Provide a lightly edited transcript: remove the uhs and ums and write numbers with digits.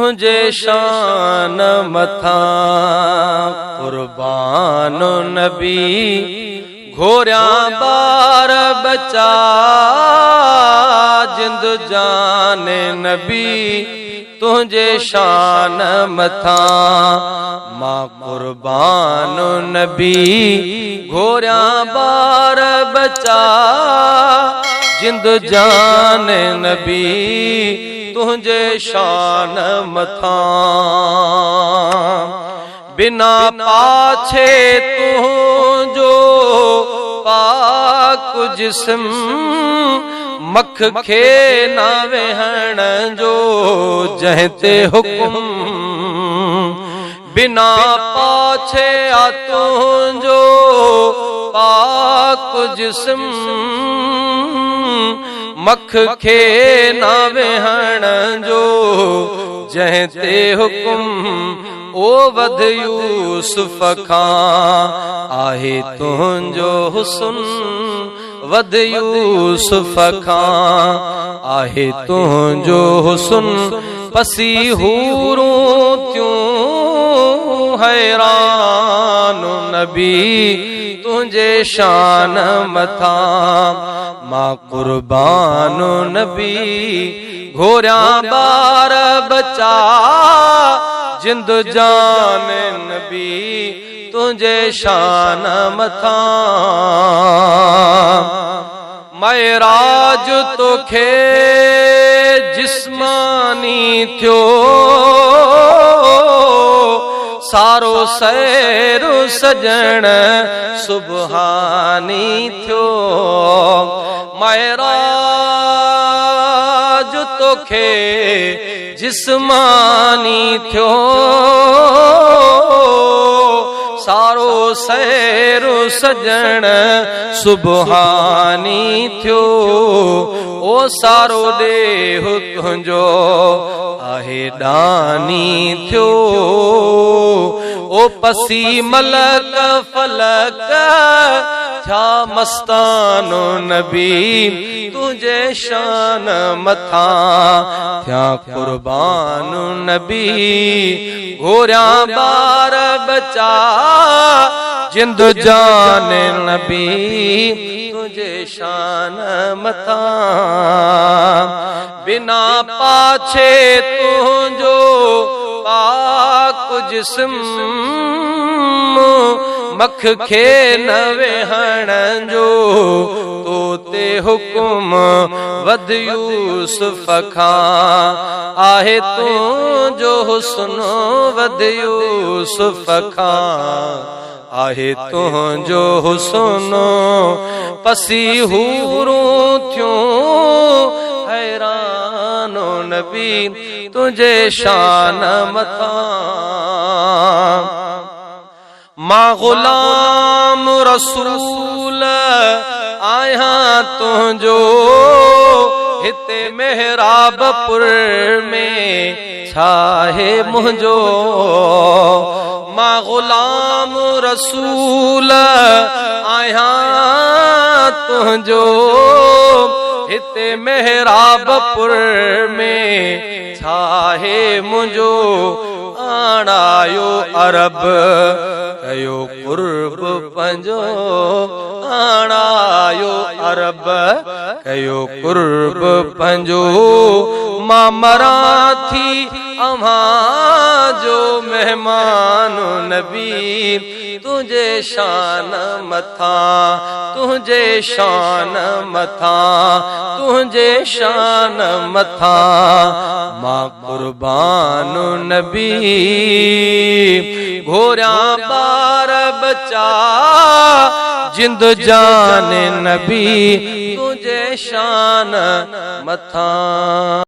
तुझे शान मथा कुर्बान नबी घोरिया बार बचा जिंद जाने नबी तुझे शान मथा मां कुर्बान नबी घोरिया बार बचा जिंद जाने नबी तुझे शान मथा बिना पाछे तुझो पाक जिस्म मख खे ना वेहण जो जहते हुक्म बिना पाछे आ तुझो पाक जिस्म मख खे ना वेहण जो जहते हुक्म ओ वध यूसुफ खां आहे तुझो हुस्न वध यूसुफ खां आहे तुझो हुस्न पसी हूरूं त्यूं हैरान नबी तुझे शान मथा मां कुर्बान नबी घोरिया बार बचा जिंद जान नबी तुझे शान मथा मैराज तोखे जिस्मानी थियो सारो सैर सजण सुबहानी थियो मैराज तोखे जिस्मानी थियो सारो सैर सजण सुबहानी थियो ओ सारो देह तुझो आहे दानी थियो ओ पसी मलक फलक थया मस्तानो नबी तुझे शान मथा थया कुर्बान नबी घोरिया बार बचा जिंद जान नबी तुझे शान मथा बिना पाछे तुझो पाक जिस्म मख खे न वेहण जो तोते हुक्म वध यूसुफ खां आहे तुझो हुस्न वध यूसुफ खां आहे तुझो हुस्न पसी हूरूं थियूं हैरान नबी तुझे शान मथा मां गुलाम रसूल आया तुझो हिते मेहराबपुर में छाहे मुझो मां गुलाम रसूल आया तुझो हिते मेहराबपुर में छाहे मुझो आणायो अरब कयो कुर्ब पंजो आणायो अरब कयो कुर्ब पंजो मां मरां थी अव्हां जो मेहमान नबी तुझे शान मथा तुझे शान मथा तुझे शान मथा मां कुर्बान नबी घोरिया बार बचा जिंद जान नबी तुझे शान मथा।